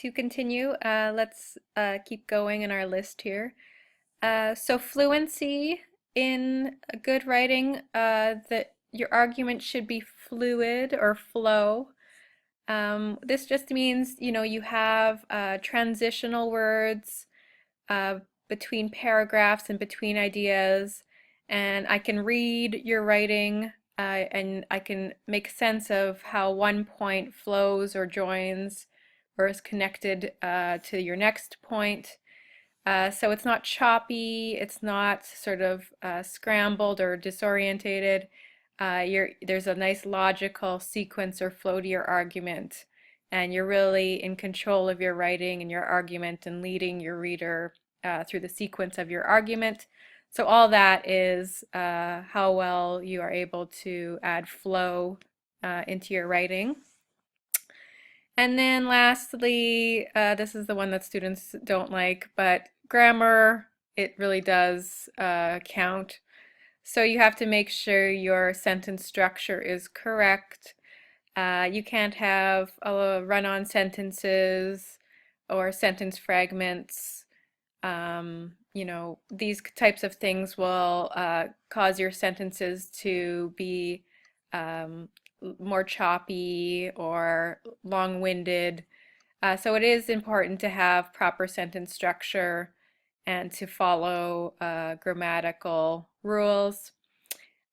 to continue. Let's keep going in our list here. So fluency in good writing, that your argument should be fluid or flow. This just means, you have transitional words uh, between paragraphs and between ideas, and I can read your writing and I can make sense of how one point flows or joins or is connected to your next point. So it's not choppy, it's not sort of scrambled or disorientated. There's a nice logical sequence or flow to your argument, and you're really in control of your writing and your argument and leading your reader through the sequence of your argument. So all that is how well you are able to add flow into your writing. And then lastly, this is the one that students don't like, but grammar, it really does count. So you have to make sure your sentence structure is correct. You can't have run-on sentences or sentence fragments. These types of things will cause your sentences to be um, more choppy or long-winded. So it is important to have proper sentence structure and to follow grammatical rules.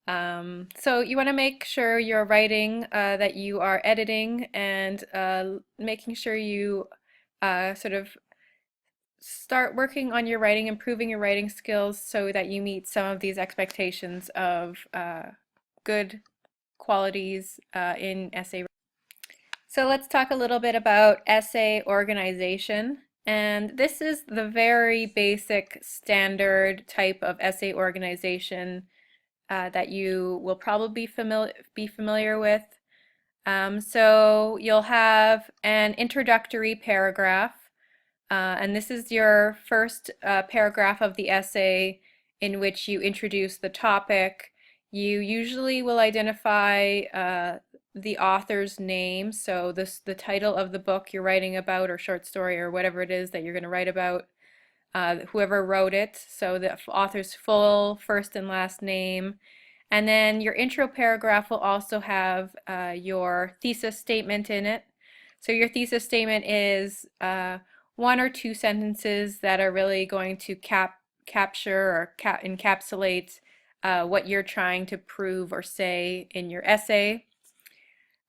So you want to make sure you're writing, that you are editing, and making sure you sort of start working on your writing, improving your writing skills so that you meet some of these expectations of good qualities in essay. So let's talk a little bit about essay organization. And this is the very basic standard type of essay organization that you will probably be familiar with. So you'll have an introductory paragraph, and this is your first paragraph of the essay in which you introduce the topic. You usually will identify the author's name, so the title of the book you're writing about or short story or whatever it is that you're going to write about, whoever wrote it, so the author's full first and last name. And then your intro paragraph will also have your thesis statement in it. So your thesis statement is one or two sentences that are really going to capture or encapsulate what you're trying to prove or say in your essay.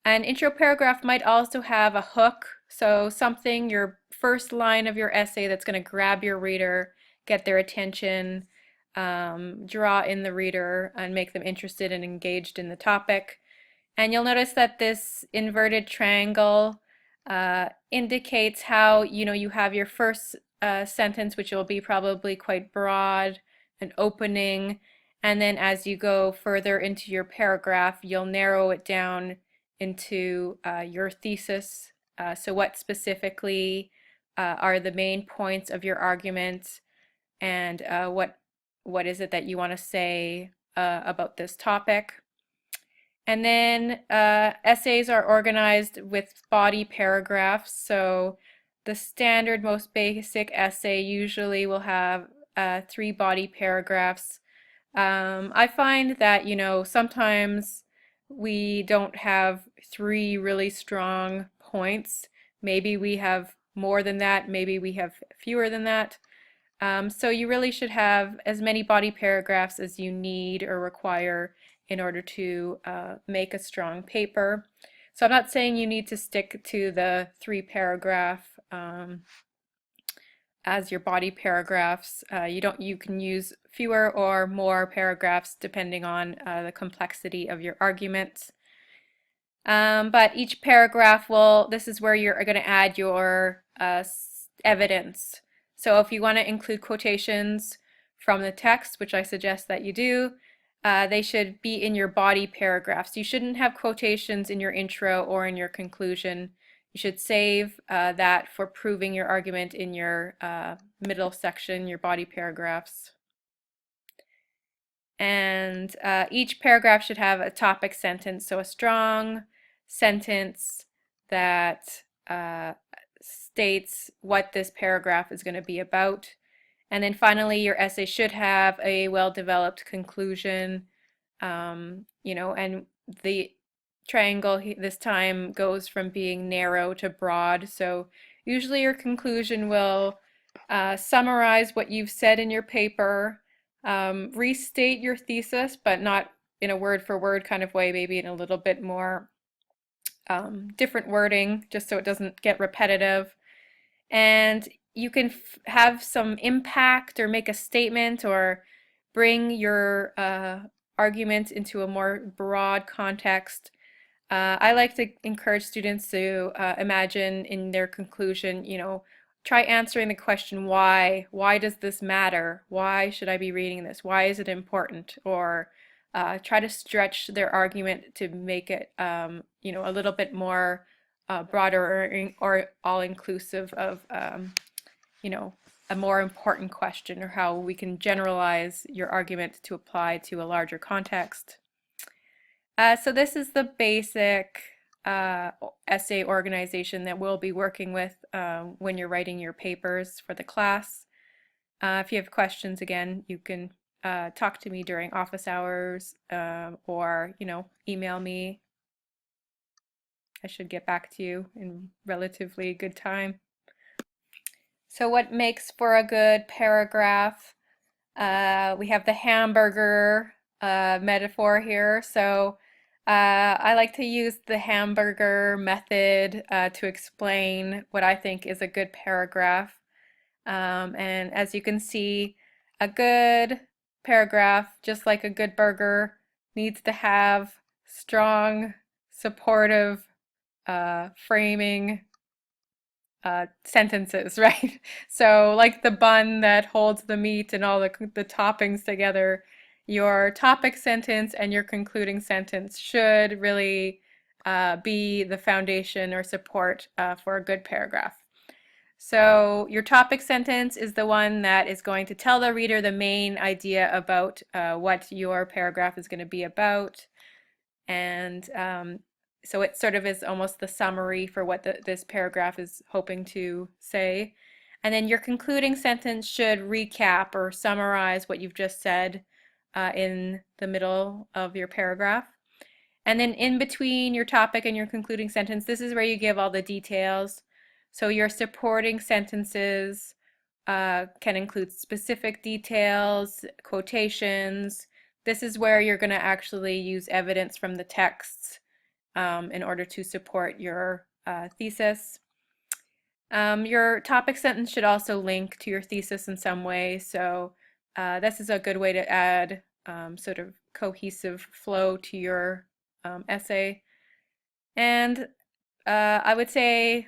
An intro paragraph might also have a hook, so something, your first line of your essay that's going to grab your reader, get their attention, draw in the reader, and make them interested and engaged in the topic. And you'll notice that this inverted triangle indicates how, you have your first sentence, which will be probably quite broad, an opening, and then as you go further into your paragraph, you'll narrow it down into your thesis. So what specifically are the main points of your argument, and what is it that you want to say about this topic. And then essays are organized with body paragraphs. So the standard, most basic essay usually will have 3 body paragraphs. I find that, sometimes we don't have 3 really strong points. Maybe we have more than that, maybe we have fewer than that. So you really should have as many body paragraphs as you need or require in order to make a strong paper. So I'm not saying you need to stick to the 3 paragraph as your body paragraphs. You can use fewer or more paragraphs depending on the complexity of your argument. But each paragraph this is where you're going to add your evidence. So if you want to include quotations from the text, which I suggest that you do, they should be in your body paragraphs. You shouldn't have quotations in your intro or in your conclusion. You should save that for proving your argument in your middle section, your body paragraphs. And each paragraph should have a topic sentence, so a strong sentence that states what this paragraph is going to be about. And then finally, your essay should have a well-developed conclusion, and the triangle this time goes from being narrow to broad. So usually your conclusion will summarize what you've said in your paper, restate your thesis, but not in a word for word kind of way, maybe in a little bit more different wording, just so it doesn't get repetitive. And you can have some impact or make a statement or bring your argument into a more broad context. I like to encourage students to imagine in their conclusion, try answering the question why. Why does this matter? Why should I be reading this? Why is it important? Or try to stretch their argument to make it, a little bit more broader or all-inclusive of, a more important question, or how we can generalize your argument to apply to a larger context. So this is the basic essay organization that we'll be working with when you're writing your papers for the class. If you have questions, again, you can talk to me during office hours, or email me. I should get back to you in relatively good time. So what makes for a good paragraph? We have the hamburger metaphor here. So I like to use the hamburger method to explain what I think is a good paragraph. And as you can see, a good paragraph, just like a good burger, needs to have strong, supportive, framing sentences, right? So like the bun that holds the meat and all the toppings together, your topic sentence and your concluding sentence should really be the foundation or support for a good paragraph. So your topic sentence is the one that is going to tell the reader the main idea about what your paragraph is going to be about. And so it sort of is almost the summary for what this paragraph is hoping to say. And then your concluding sentence should recap or summarize what you've just said in the middle of your paragraph. And then in between your topic and your concluding sentence, this is where you give all the details. So your supporting sentences can include specific details, quotations. This is where you're going to actually use evidence from the texts in order to support your thesis. Your topic sentence should also link to your thesis in some way. So this is a good way to add sort of cohesive flow to your essay. And I would say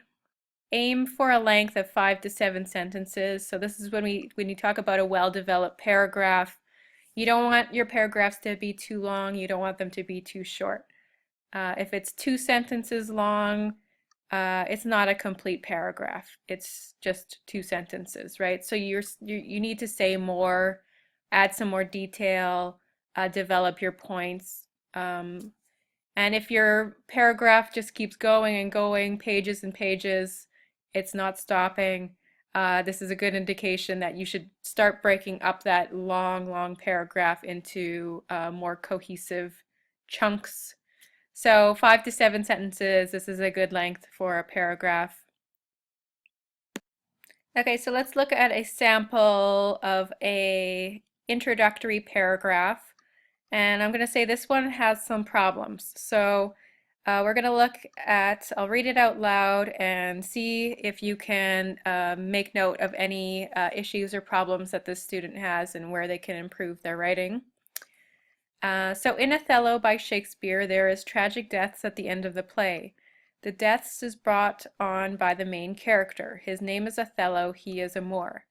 aim for a length of 5 to 7 sentences. So this is when you talk about a well-developed paragraph, you don't want your paragraphs to be too long, you don't want them to be too short. If it's 2 sentences long, it's not a complete paragraph. It's just 2 sentences, right? So you need to say more, add some more detail, develop your points. And if your paragraph just keeps going and going, pages and pages, it's not stopping, this is a good indication that you should start breaking up that long paragraph into more cohesive chunks. So 5 to 7 sentences, this is a good length for a paragraph. Okay, so let's look at a sample of a introductory paragraph. And I'm going to say this one has some problems. So we're going to look at, I'll read it out loud and see if you can make note of any issues or problems that this student has and where they can improve their writing. So in Othello by Shakespeare, there is tragic deaths at the end of the play. The deaths is brought on by the main character. His name is Othello, he is a Moor.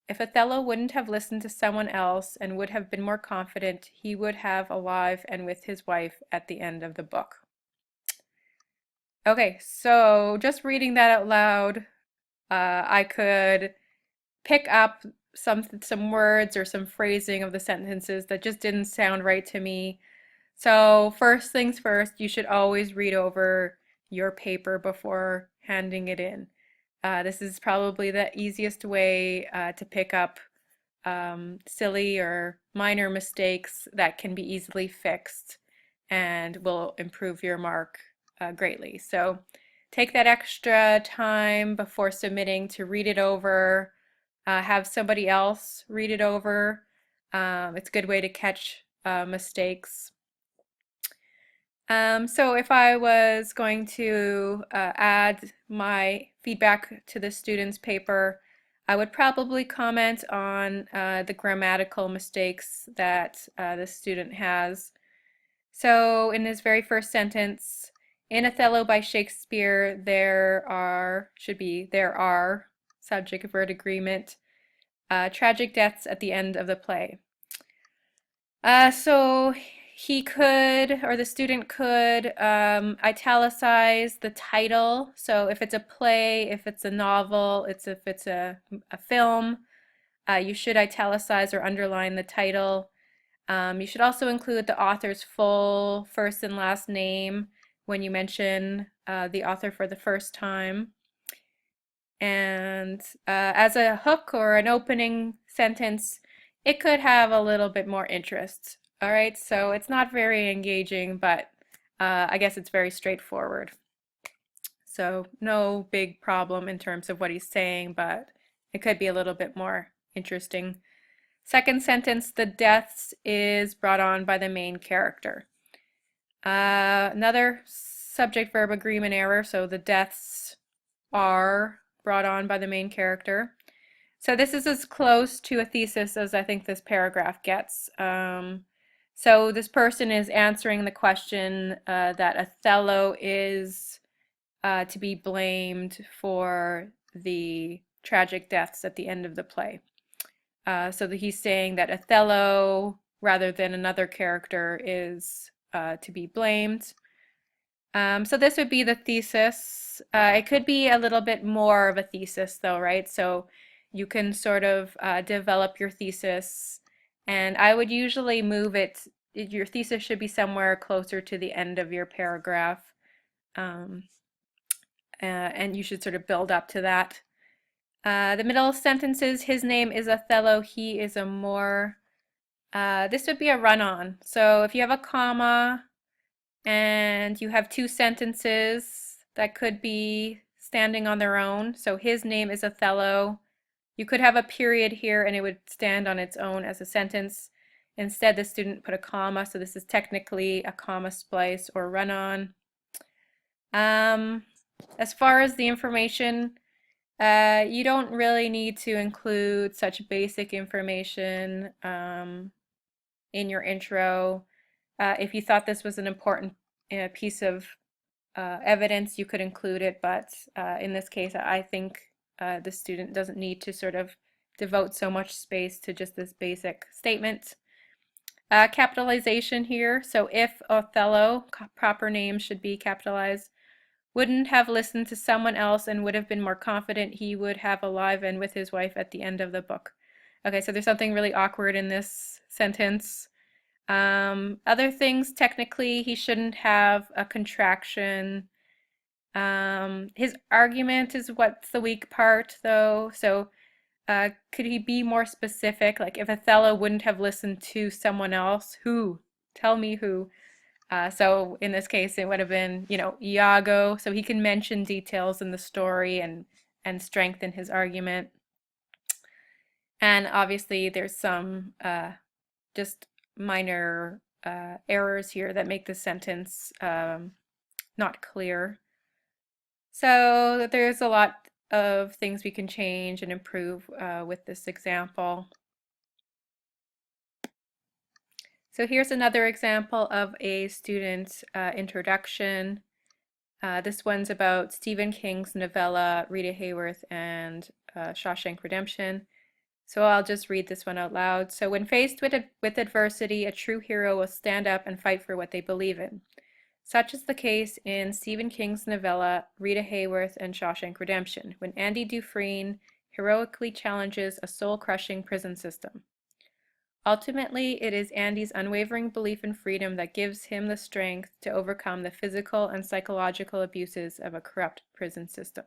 If Othello wouldn't have listened to someone else and would have been more confident, he would have alive and with his wife at the end of the book. Okay, so just reading that out loud, I could pick up some words or some phrasing of the sentences that just didn't sound right to me. So first things first, you should always read over your paper before handing it in. This is probably the easiest way to pick up silly or minor mistakes that can be easily fixed and will improve your mark greatly. So take that extra time before submitting to read it over, have somebody else read it over. It's a good way to catch mistakes. So if I was going to add my feedback to the student's paper, I would probably comment on the grammatical mistakes that the student has. So in his very first sentence, in Othello by Shakespeare, there are subject-verb agreement, tragic deaths at the end of the play. So he could, or the student could, italicize the title. So if it's a play, if it's a novel, if it's a film, you should italicize or underline the title. You should also include the author's full first and last name when you mention the author for the first time. And as a hook or an opening sentence, it could have a little bit more interest. All right, so it's not very engaging, but I guess it's very straightforward. So no big problem in terms of what he's saying, but it could be a little bit more interesting. Second sentence, the deaths is brought on by the main character. Another subject-verb agreement error, so the deaths are brought on by the main character. So this is as close to a thesis as I think this paragraph gets. So this person is answering the question that Othello is to be blamed for the tragic deaths at the end of the play. So that he's saying that Othello, rather than another character, is to be blamed. So this would be the thesis. It could be a little bit more of a thesis though, right? So you can sort of develop your thesis, and I would usually move it, your thesis should be somewhere closer to the end of your paragraph, and you should sort of build up to that. The middle sentences, his name is Othello, he is a Moor. This would be a run-on. So if you have a comma and you have two sentences that could be standing on their own, so his name is Othello, you could have a period here and it would stand on its own as a sentence. Instead, the student put a comma, so this is technically a comma splice or run-on. As far as the information, you don't really need to include such basic information in your intro. If you thought this was an important piece of evidence, you could include it, but in this case, I think the student doesn't need to sort of devote so much space to just this basic statement. Capitalization here, so if Othello, proper name should be capitalized, wouldn't have listened to someone else and would have been more confident he would have a live-in with his wife at the end of the book. Okay, so there's something really awkward in this sentence. Other things, technically, he shouldn't have a contraction. His argument is what's the weak part, though. So could he be more specific? Like if Othello wouldn't have listened to someone else, who? Tell me who. So in this case, it would have been, Iago. So he can mention details in the story and strengthen his argument. And obviously, there's some just minor errors here that make the sentence not clear. So there's a lot of things we can change and improve with this example. So here's another example of a student's introduction. This one's about Stephen King's novella Rita Hayworth and Shawshank Redemption. So I'll just read this one out loud. So when faced with adversity, a true hero will stand up and fight for what they believe in. Such is the case in Stephen King's novella Rita Hayworth and Shawshank Redemption, when Andy Dufresne heroically challenges a soul-crushing prison system. Ultimately, it is Andy's unwavering belief in freedom that gives him the strength to overcome the physical and psychological abuses of a corrupt prison system.